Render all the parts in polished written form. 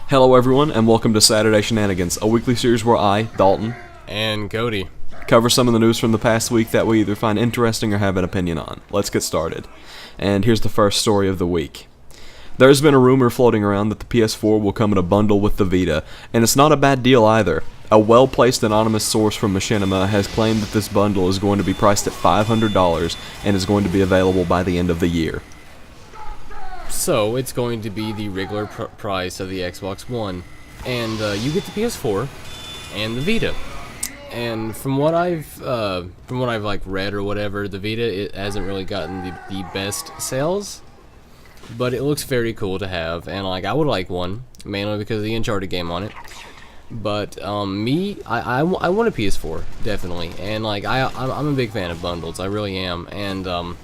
Hello everyone, and welcome to Saturday Shenanigans, a weekly series where I, Dalton, and Cody cover some of the news from the past week that we either find interesting or have an opinion on. Let's get started. And here's the first story of the week. There's been a rumor floating around that the PS4 will come in a bundle with the Vita, and it's not a bad deal either. A well-placed anonymous source from Machinima has claimed that this bundle is going to be priced at $500 and is going to be available by the end of the year. So it's going to be the regular price of the Xbox One, and you get the PS4 and the Vita. And from what I've like read or whatever, the Vita it hasn't really gotten the best sales, but it looks very cool to have, and like I would like one mainly because of the Uncharted game on it. But I want a PS4 definitely, and like I'm a big fan of bundles, I really am, and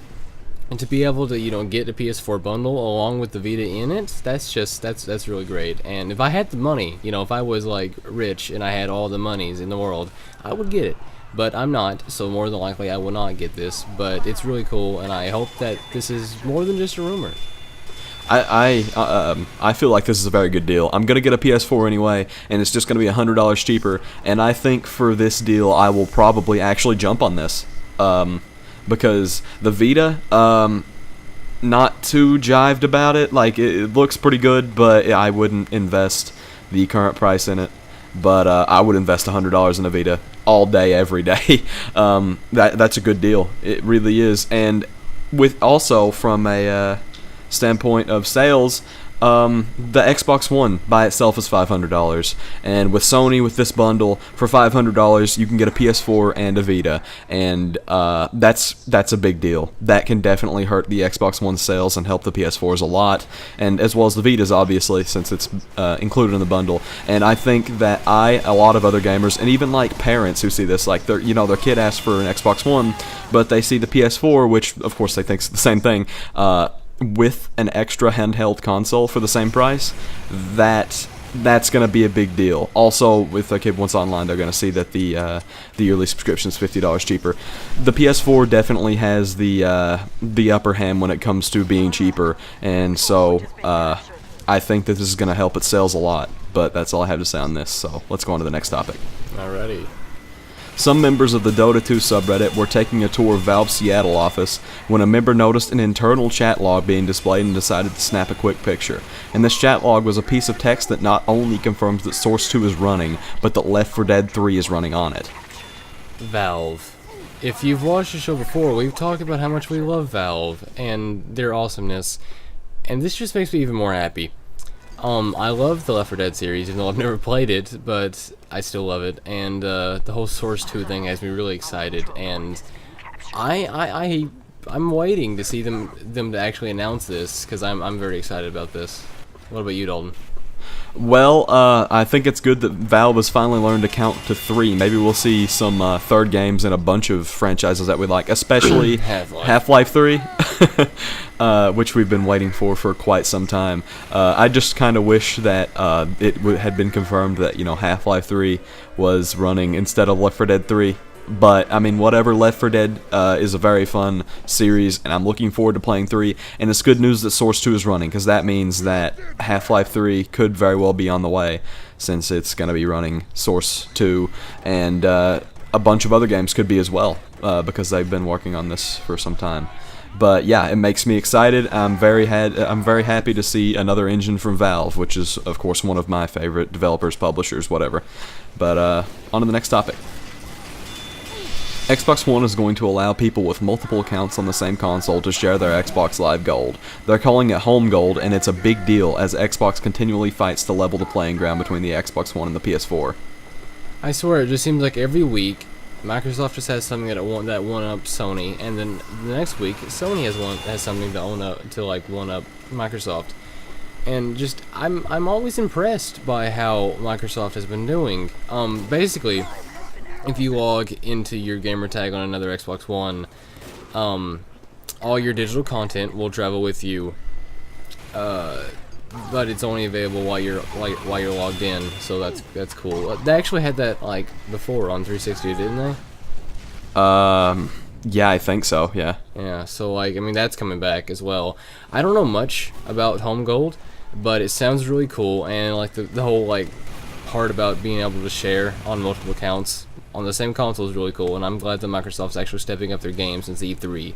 to be able to get a PS4 bundle along with the Vita in it, that's really great. And if I had the money, if I was like rich and I had all the monies in the world, I would get it. But I'm not, so more than likely I will not get this. But it's really cool, and I hope that this is more than just a rumor. I feel like this is a very good deal. I'm gonna get a PS4 anyway, and it's just gonna be $100 cheaper. And I think for this deal, I will probably actually jump on this. Because the Vita, not too jived about it. Like, it looks pretty good, but I wouldn't invest the current price in it. But I would invest $100 in a Vita all day, every day. That's a good deal. It really is. And with also from a standpoint of sales, the Xbox One by itself is $500, and with Sony, with this bundle for $500, you can get a PS4 and a Vita, and that's a big deal. That can definitely hurt the Xbox One sales and help the PS4s a lot, and as well as the Vitas, obviously, since it's included in the bundle. And I think that a lot of other gamers, and even like parents who see this, like their kid asked for an Xbox One, but they see the PS4, which of course they think is the same thing. With an extra handheld console for the same price, that's going to be a big deal. Also, if their kid wants online, they're going to see that the yearly subscription is $50 cheaper. The PS4 definitely has the upper hand when it comes to being cheaper, and so I think that this is going to help its sales a lot. But that's all I have to say on this, so let's go on to the next topic. Alrighty. Some members of the Dota 2 subreddit were taking a tour of Valve's Seattle office when a member noticed an internal chat log being displayed and decided to snap a quick picture. And this chat log was a piece of text that not only confirms that Source 2 is running, but that Left 4 Dead 3 is running on it. Valve. If you've watched the show before, we've talked about how much we love Valve and their awesomeness, and this just makes me even more happy. I love the Left 4 Dead series, even though I've never played it, but I still love it, and the whole Source 2 thing has me really excited, and I'm waiting to see them to actually announce this, because I'm very excited about this. What about you, Dalton? Well, I think it's good that Valve has finally learned to count to 3. Maybe we'll see some third games in a bunch of franchises that we like, especially Half-Life 3, which we've been waiting for quite some time. I just kind of wish that it had been confirmed that Half-Life 3 was running instead of Left 4 Dead 3. But, I mean, whatever, Left 4 Dead is a very fun series, and I'm looking forward to playing 3, and it's good news that Source 2 is running, because that means that Half-Life 3 could very well be on the way, since it's going to be running Source 2, and a bunch of other games could be as well, because they've been working on this for some time. But yeah, it makes me excited. I'm very happy to see another engine from Valve, which is, of course, one of my favorite developers, publishers, whatever. But on to the next topic. Xbox One is going to allow people with multiple accounts on the same console to share their Xbox Live Gold. They're calling it Home Gold, and it's a big deal as Xbox continually fights to level the playing ground between the Xbox One and the PS4. I swear, it just seems like every week, Microsoft just has something that one-up Sony, and then the next week, Sony has something to one-up Microsoft. And just, I'm always impressed by how Microsoft has been doing. Basically, if you log into your gamer tag on another Xbox One, all your digital content will travel with you, but it's only available while you're logged in. So that's cool. They actually had that like before on 360, didn't they? Yeah, I think so. Yeah. Yeah. So like, I mean, that's coming back as well. I don't know much about Home Gold, but it sounds really cool, and like the whole like part about being able to share on multiple accounts on the same console is really cool, and I'm glad that Microsoft's actually stepping up their game since E3.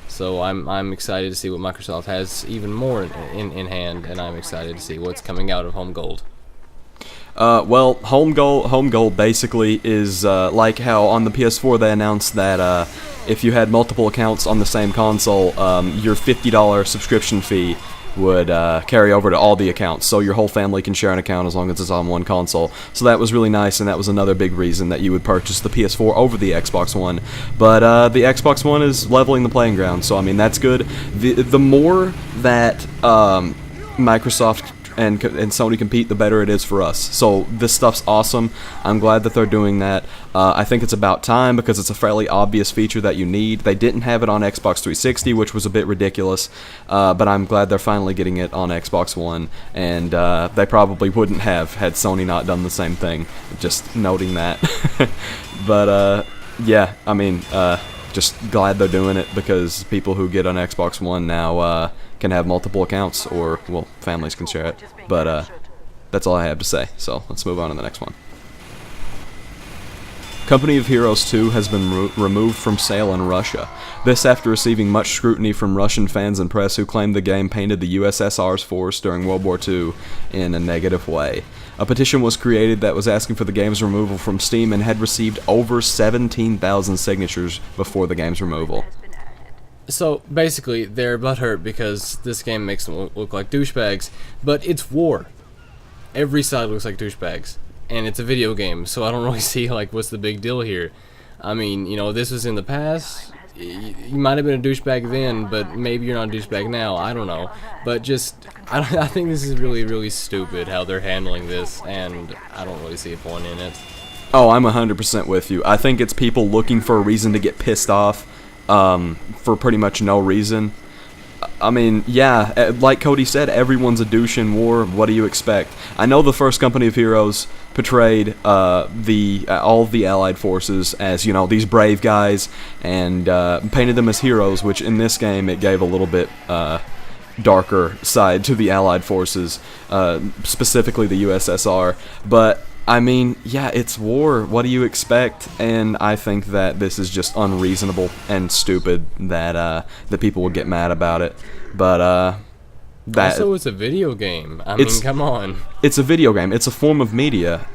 So I'm excited to see what Microsoft has even more in hand, and I'm excited to see what's coming out of Home Gold. Well, Home Gold basically is like how on the PS4 they announced that if you had multiple accounts on the same console, your $50 subscription fee would carry over to all the accounts, so your whole family can share an account as long as it's on one console. So that was really nice, and that was another big reason that you would purchase the PS4 over the Xbox One. But the Xbox One is leveling the playing ground, so I mean that's good. The more that Microsoft and Sony compete, the better it is for us. So this stuff's awesome. I'm glad that they're doing that. I think it's about time because it's a fairly obvious feature that you need. They didn't have it on Xbox 360, which was a bit ridiculous, but I'm glad they're finally getting it on Xbox One, and they probably wouldn't have had Sony not done the same thing. Just noting that. But yeah, I mean, just glad they're doing it because people who get on Xbox One now can have multiple accounts, or, well, families can share it. But that's all I have to say, so let's move on to the next one. Company of Heroes 2 has been removed from sale in Russia. This after receiving much scrutiny from Russian fans and press who claimed the game painted the USSR's force during World War II in a negative way. A petition was created that was asking for the game's removal from Steam and had received over 17,000 signatures before the game's removal. So basically, they're butthurt because this game makes them look like douchebags, but it's war. Every side looks like douchebags, and it's a video game, so I don't really see like what's the big deal here. I mean, you know, this was in the past. You might have been a douchebag then, but maybe you're not a douchebag now. I don't know, but just I think this is really, really stupid how they're handling this, and I don't really see a point in it. Oh, I'm 100% with you. I think it's people looking for a reason to get pissed off. For pretty much no reason. I mean, yeah, like Cody said, everyone's a douche in war. What do you expect? I know the first Company of Heroes portrayed all of the Allied forces as, you know, these brave guys, and painted them as heroes, which in this game it gave a little bit darker side to the Allied forces, specifically the USSR. But I mean, yeah, it's war. What do you expect? And I think that this is just unreasonable and stupid that that people will get mad about it. But that also, it's a video game. I mean, come on. It's a video game. It's a form of media.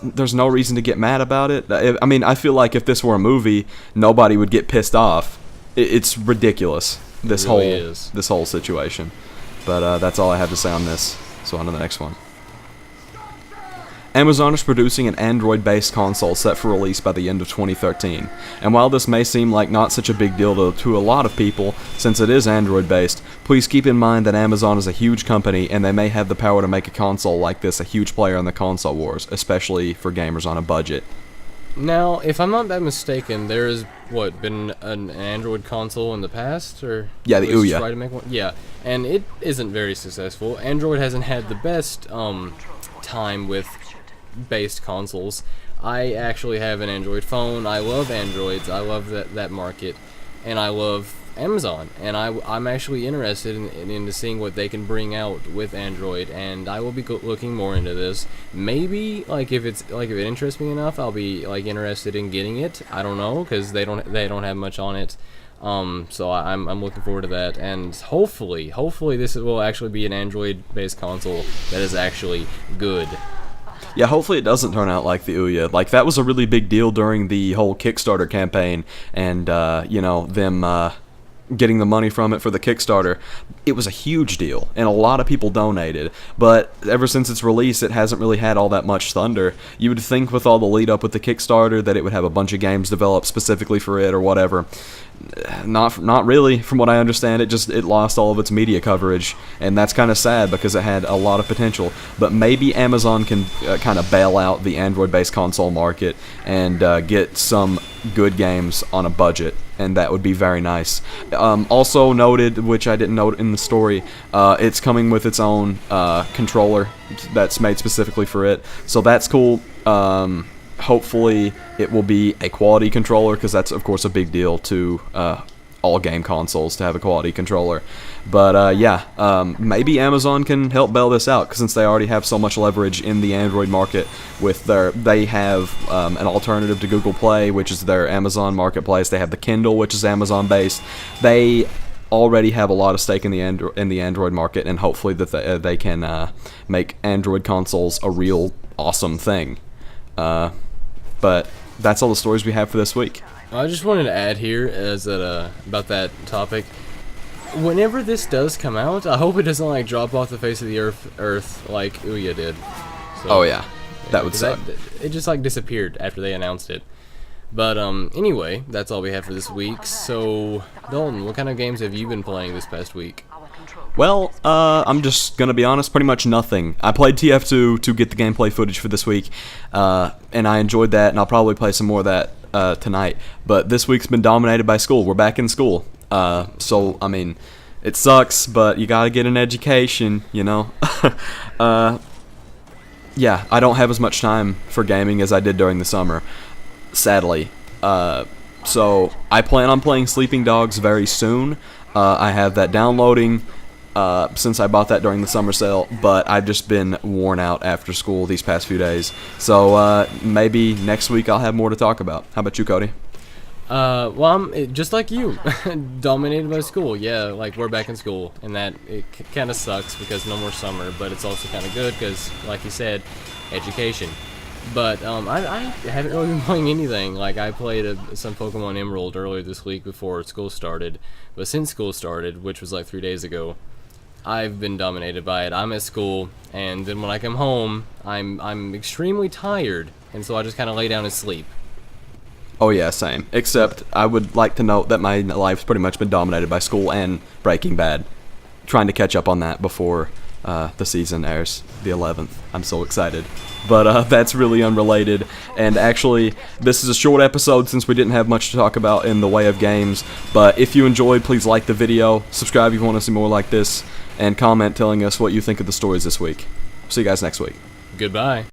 There's no reason to get mad about it. I mean, I feel like if this were a movie, nobody would get pissed off. It's ridiculous. This whole situation. But that's all I have to say on this. So on to the next one. Amazon is producing an Android-based console set for release by the end of 2013, and while this may seem like not such a big deal to a lot of people, since it is Android-based, please keep in mind that Amazon is a huge company, and they may have the power to make a console like this a huge player in the console wars, especially for gamers on a budget. Now, if I'm not that mistaken, there has, been an Android console in the past? Or yeah, the Ouya. Try to make one? Yeah, and it isn't very successful. Android hasn't had the best time with based consoles. I actually have an Android phone. I love Androids. I love that market, and I love Amazon. And I'm actually interested in seeing what they can bring out with Android. And I will be looking more into this. Maybe if it interests me enough, I'll be interested in getting it. I don't know, because they don't have much on it. So I'm looking forward to that, and hopefully this will actually be an Android-based console that is actually good. Yeah, hopefully it doesn't turn out like the Ouya. Like, that was a really big deal during the whole Kickstarter campaign, and, you know, them getting the money from it for the Kickstarter. It was a huge deal, and a lot of people donated, but ever since its release, it hasn't really had all that much thunder. You would think with all the lead up with the Kickstarter that it would have a bunch of games developed specifically for it or whatever. Not really, from what I understand. It lost all of its media coverage, and that's kind of sad because it had a lot of potential. But maybe Amazon can kind of bail out the Android-based console market and get some good games on a budget, and that would be very nice. Also noted, which I didn't note in the story, it's coming with its own controller that's made specifically for it, so that's cool. Hopefully it will be a quality controller, because that's of course a big deal to all game consoles to have a quality controller. But yeah, maybe Amazon can help bail this out, 'cause since they already have so much leverage in the Android market with they have an alternative to Google Play, which is their Amazon marketplace. They have the Kindle, which is Amazon based. They already have a lot of stake in the Android market, and hopefully that they can make Android consoles a real awesome thing. But that's all the stories we have for this week. I just wanted to add here as that about that topic. Whenever this does come out, I hope it doesn't like drop off the face of the earth like Ouya did. So, Oh yeah, that would suck. It just like disappeared after they announced it. But anyway, that's all we have for this week. So Dalton, what kind of games have you been playing this past week? Well, I'm just gonna be honest, pretty much nothing. I played TF2 to get the gameplay footage for this week, and I enjoyed that, and I'll probably play some more of that tonight. But this week's been dominated by school. We're back in school. So, I mean, it sucks, but you gotta get an education, you know? Yeah, I don't have as much time for gaming as I did during the summer, sadly. So, I plan on playing Sleeping Dogs very soon. I have that downloading since I bought that during the summer sale, but I've just been worn out after school these past few days. So, maybe next week I'll have more to talk about. How about you, Cody? Well, I'm just like you, dominated by school. Yeah, like we're back in school, and that it kind of sucks because no more summer, but it's also kind of good because, like you said, education. But I haven't really been playing anything. Like I played some Pokemon Emerald earlier this week before school started, but since school started, which was like 3 days ago, I've been dominated by it. I'm at school, and then when I come home, I'm extremely tired, and so I just kind of lay down and sleep. Oh yeah, same. Except I would like to note that my life's pretty much been dominated by school and Breaking Bad. Trying to catch up on that before the season airs, the 11th. I'm so excited. But that's really unrelated. And actually, this is a short episode since we didn't have much to talk about in the way of games. But if you enjoyed, please like the video, subscribe if you want to see more like this, and comment telling us what you think of the stories this week. See you guys next week. Goodbye.